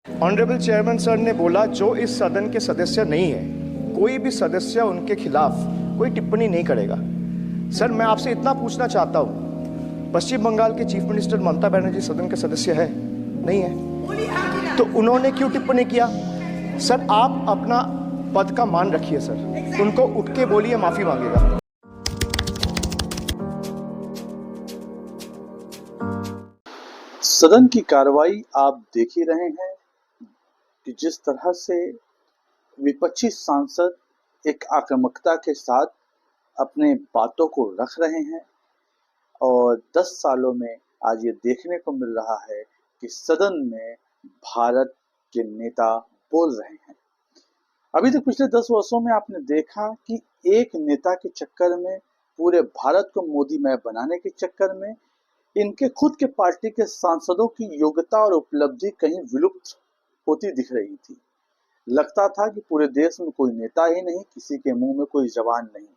Honourable chairman sir ने बोला जो इस सदन के सदस्य नहीं है, कोई भी सदस्य उनके खिलाफ कोई टिप्पणी नहीं करेगा। सर मैं आपसे इतना पूछना चाहता हूं, पश्चिम बंगाल के चीफ मिनिस्टर ममता बनर्जी सदन के सदस्य है? नहीं है, तो उन्होंने क्यों टिप्पणी किया? सर आप अपना पद का मान रखिए सर, उनको उठ के बोलिए माफी मांगेगा। सदन की कार्रवाई आप देख ही रहे हैं कि जिस तरह से विपक्षी सांसद एक आक्रामकता के साथ अपने बातों को रख रहे हैं और 10 सालों में आज ये देखने को मिल रहा है कि सदन में भारत के नेता बोल रहे हैं। अभी तक पिछले 10 वर्षों में आपने देखा कि एक नेता के चक्कर में, पूरे भारत को मोदीमय बनाने के चक्कर में, इनके खुद के पार्टी के सांसदों की योग्यता और उपलब्धि कहीं विलुप्त होती दिख रही थी। लगता था कि पूरे देश में कोई नेता ही नहीं, किसी के मुंह में कोई जबान नहीं।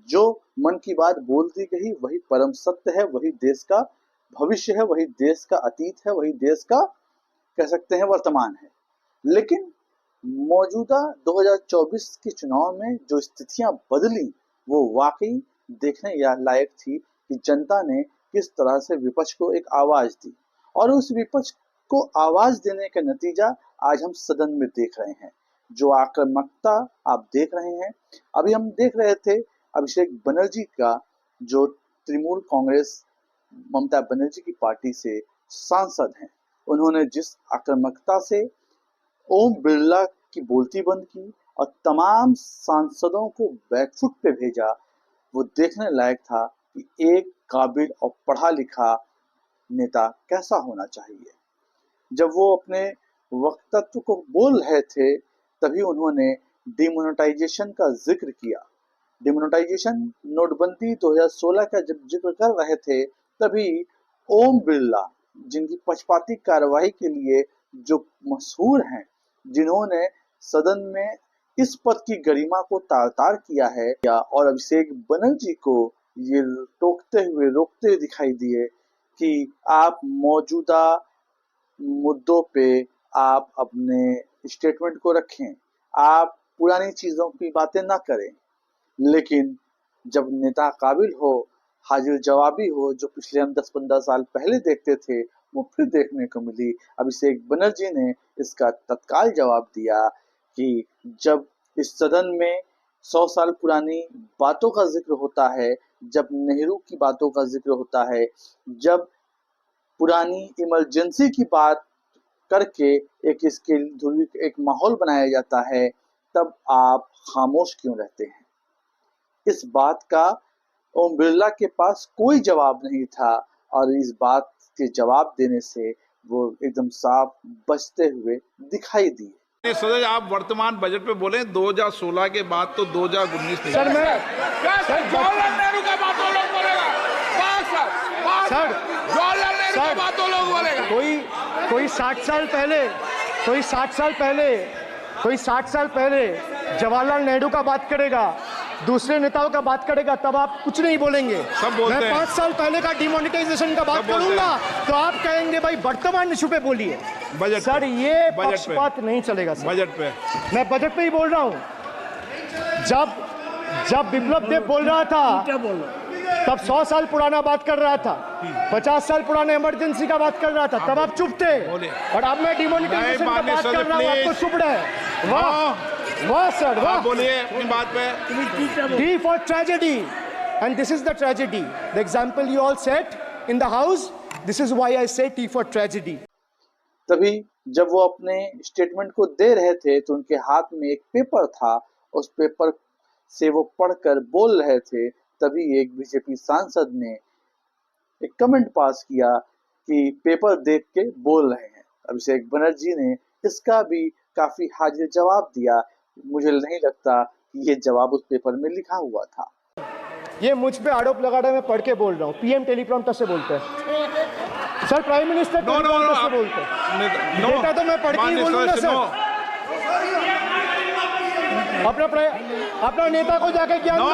जो मन की बात बोल दी गई वही परम सत्य है, वही देश का भविष्य है, वही देश का अतीत है, वही देश का कह सकते हैं वर्तमान है। लेकिन मौजूदा 2024 के चुनाव में जो स्थितियां बदली वो वाकई देखने लायक थी कि जनता ने किस तरह से विपक्ष को एक आवाज दी और उस विपक्ष को आवाज देने का नतीजा आज हम सदन में देख रहे हैं। जो आक्रामकता आप देख रहे हैं, अभी हम देख रहे थे अभिषेक बनर्जी का, जो तृणमूल कांग्रेस ममता बनर्जी की पार्टी से सांसद हैं, उन्होंने जिस आक्रामकता से ओम बिरला की बोलती बंद की और तमाम सांसदों को बैकफुट पे भेजा, वो देखने लायक था कि एक काबिल और पढ़ा लिखा नेता कैसा होना चाहिए। जब वो अपने वक्तव्य को बोल रहे थे तभी उन्होंने डिमोनेटाइजेशन का जिक्र किया। डिमोनेटाइजेशन, नोटबंदी 2016 का जब जिक्र कर रहे थे तभी ओम बिरला, जिनकी पक्षपाती कार्रवाई के लिए जो मशहूर हैं, जिन्होंने सदन में इस पद की गरिमा को तार-तार किया है, और अभिषेक बनर्जी को ये रोकते दिखाई दिए कि आप मौजूदा मुद्दों पे आप अपने स्टेटमेंट को रखें, आप पुरानी चीजों की बातें ना करें। लेकिन जब नेता काबिल हो, हाजिर जवाबी हो, जो पिछले हम 10-15 साल पहले देखते थे, वो फिर देखने को मिली। अभिषेक बनर्जी ने इसका तत्काल जवाब दिया कि जब इस सदन में 100 साल पुरानी बातों का जिक्र होता है, जब नेहरू की बातों का जिक्र होता है, जब पुरानी इमरजेंसी की बात करके एक माहौल बनाया जाता है, तब आप खामोश क्यों रहते हैं? इस बात का ओम बिरला के पास कोई जवाब नहीं था और इस बात के जवाब देने से वो एकदम साफ बचते हुए दिखाई दिए। सर आप वर्तमान बजट पे बोले 2016 के बाद तो 2019 नहीं। सर मैं जवाहरलाल नेहरू का बातों लोग बोलेगा, सर जवाहरलाल नेहरू का बातों लोग बोलेगा। कोई 60 साल पहले जवाहरलाल नेहरू का बात करेगा, दूसरे नेताओं का बात करेगा, तब आप कुछ नहीं बोलेंगे। सब बोलते मैं 5 साल पहले का डिमोनेटाइजेशन का बात करूंगा तो आप कहेंगे भाई वर्तमान इशू पे बोलिए। बजट सर ये पक्षपात नहीं चलेगा सर। बजट पे मैं बजट पे ही बोल रहा हूँ। जब विप्लव देव बोल रहा था तब 100 साल पुराना बात कर रहा था, 50 साल पुराने इमरजेंसी का बात कर रहा था, तब आप चुप थे। और अब मैं डिमोनेटाइजेशन का बात कर रहा हूँ, आपको चुप रहे। वाह सर, वाह। बोलिए अपनी बात पे। T for tragedy, and this is the tragedy. The example you all set in the house, this is why I say T for tragedy. तभी जब वो अपने स्टेटमेंट को दे रहे थे तो उनके हाथ में एक पेपर था, उस पेपर से वो पढ़कर बोल रहे थे। तभी एक बीजेपी सांसद ने एक कमेंट पास किया कि पेपर देख के बोल रहे हैं। अभिषेक बनर्जी ने इसका भी काफी हाजिर जवाब दिया। मुझे नहीं लगता कि ये जवाब उस पेपर में लिखा हुआ था। ये मुझ पे आरोप लगा रहे, मैं पढ़ के बोल रहा हूँ। पीएम टेलीप्रॉम्प्टर से बोलते हैं सर, प्राइम मिनिस्टर टेलीप्रॉम्प्टर से बोलते हैं। डेटा तो मैं पढ़ के ही बोलूंगा सर। अपना नेता को जाके ज्ञान दो।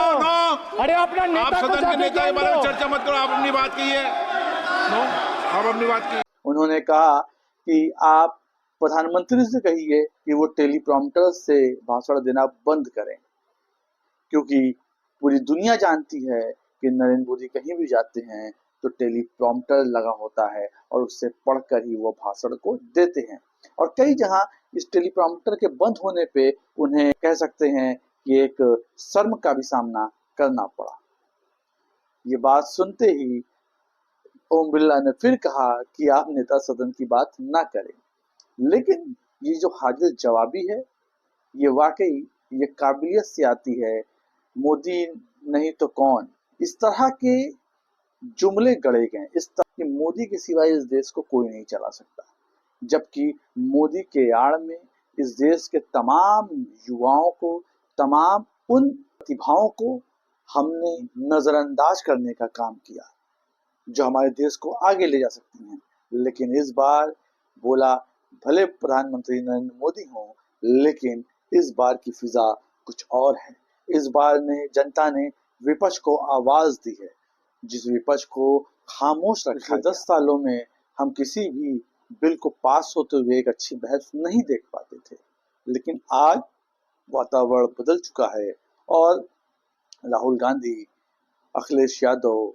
अरे अपना नेता को जाके ज्ञान दो। चर्चा मत करो, आप अपनी बात कीजिए। आप अपनी बात कीजिए। उन्होंने कहा कि आप प्रधानमंत्री से कहिए कि वो टेलीप्रॉम्प्टर से भाषण देना बंद करें, क्योंकि पूरी दुनिया जानती है कि नरेंद्र मोदी कहीं भी जाते हैं तो टेलीप्रॉम्प्टर लगा होता है और उससे पढ़कर ही वो भाषण को देते हैं। और कई जहां इस टेलीप्रॉम्प्टर के बंद होने पे उन्हें कह सकते हैं कि एक शर्म का भी सामना करना पड़ा। ये बात सुनते ही ओम बिरला ने फिर कहा कि आप नेता सदन की बात ना करें। लेकिन ये जो हाजिर जवाबी है, ये वाकई ये काबिलियत से आती है। मोदी नहीं तो कौन, इस तरह के जुमले गढ़े गए, इस तरह के मोदी के सिवाय इस देश को कोई नहीं चला सकता। जबकि मोदी के आड़ में इस देश के तमाम युवाओं को, तमाम उन प्रतिभाओं को हमने नजरअंदाज करने का काम किया जो हमारे देश को आगे ले जा सकती हैं। लेकिन इस बार बोला, भले प्रधानमंत्री नरेंद्र मोदी हों, लेकिन इस बार की फिजा कुछ और है। इस बार ने जनता ने विपक्ष को आवाज दी है, जिस विपक्ष को खामोश रखा। 10 सालों में हम किसी भी बिल को पास होते हुए एक अच्छी बहस नहीं देख पाते थे, लेकिन आज वातावरण बदल चुका है और राहुल गांधी, अखिलेश यादव,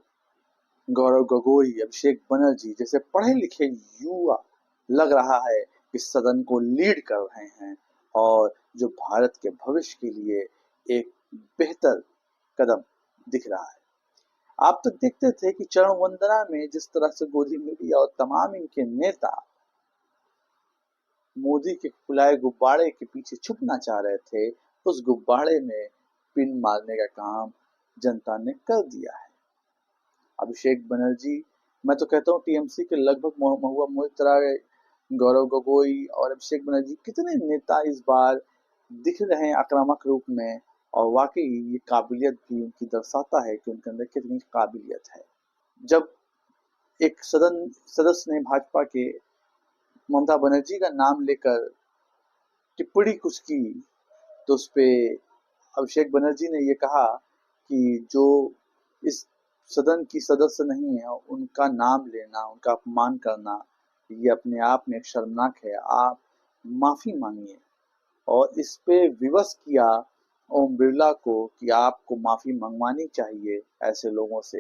गौरव गोगोई, अभिषेक बनर्जी जैसे पढ़े लिखे युवा लग रहा है कि सदन को लीड कर रहे हैं और जो भारत के भविष्य के लिए एक बेहतर कदम दिख रहा है। आप तो देखते थे कि चरण वंदना में जिस तरह से गोदी मीडिया और तमाम इनके नेता मोदी के फुलाए गुब्बारे के पीछे छुपना चाह रहे थे, उस गुब्बारे में पिन मारने का काम जनता ने कर दिया है। अभिषेक बनर्जी, मैं तो कहता हूँ टीएमसी के लगभग महुआ मोहित राय, गौरव गोगोई और अभिषेक बनर्जी, कितने नेता इस बार दिख रहे हैं आक्रामक रूप में, और वाकई ये काबिलियत भी उनकी दर्शाता है कि उनके अंदर कितनी काबिलियत है। जब एक सदन सदस्य ने भाजपा के ममता बनर्जी का नाम लेकर टिप्पणी कुछ की, तो उस पे अभिषेक बनर्जी ने ये कहा कि जो इस सदन की सदस्य नहीं है उनका नाम लेना, उनका अपमान करना, ये अपने आप में शर्मनाक है, आप माफी मांगिए। और इस पे विवश किया ओम बिरला को कि आपको माफी मंगवानी चाहिए ऐसे लोगों से।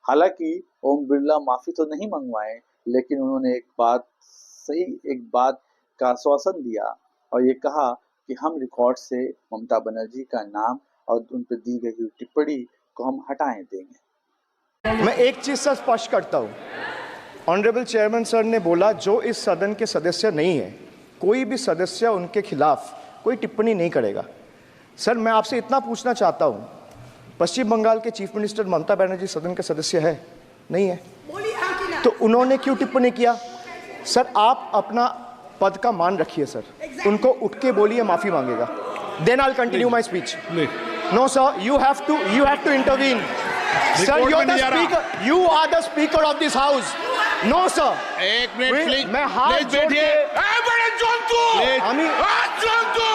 हालांकि ओम बिरला माफी तो नहीं मंगवाए, लेकिन उन्होंने एक बात का आश्वासन दिया और ये कहा कि हम रिकॉर्ड से ममता बनर्जी का नाम और उन पर दी गई टिप्पणी को हम हटाए देंगे। मैं एक चीज से स्पष्ट करता हूं, ऑनरेबल चेयरमैन सर ने बोला जो इस सदन के सदस्य नहीं है, कोई भी सदस्य उनके खिलाफ कोई टिप्पणी नहीं करेगा। सर मैं आपसे इतना पूछना चाहता हूं, पश्चिम बंगाल के चीफ मिनिस्टर ममता बनर्जी सदन के सदस्य है? नहीं है, तो उन्होंने क्यों टिप्पणी किया? सर आप अपना पद का मान रखिए सर, उनको उठ के बोलिए माफी मांगेगा, then I will continue my speech. No sir, you have to intervene. Sir, you're the speaker. You are the speaker of this house. No, sir. एक मिनट प्लीज, मैं हाथ जोड़ के बड़े जंतु, हाथ जंतु,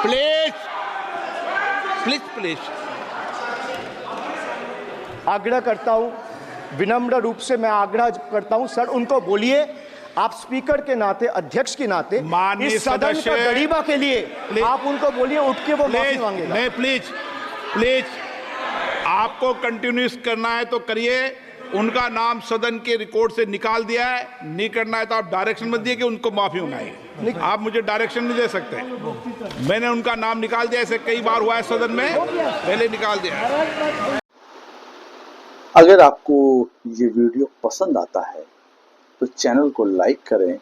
प्लीज प्लीज प्लीज आग्रह करता हूं, विनम्र रूप से मैं आग्रह करता हूं सर, उनको बोलिए आप स्पीकर के नाते, अध्यक्ष के नाते, इस सदन का गरिमा के लिए आप उनको बोलिए उठ के वो माफी मांगेगा। नहीं प्लीज आपको कंटिन्यूस करना है तो करिए। उनका नाम सदन के रिकॉर्ड से निकाल दिया है, नहीं करना है तो आप डायरेक्शन मत दिए कि उनको माफी मंगाइए। आप मुझे डायरेक्शन नहीं दे सकते, मैंने उनका नाम निकाल दिया, ऐसे कई बार हुआ है सदन में, पहले निकाल दिया। अगर आपको ये वीडियो पसंद आता है तो चैनल को लाइक करें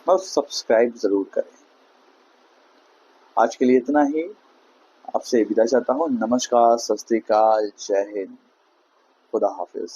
और सब्सक्राइब जरूर करें। आज के लिए इतना ही, आपसे विदा चाहता हूँ। नमस्कार, सत श्री अकाल, जय हिंद, खुदा हाफिज।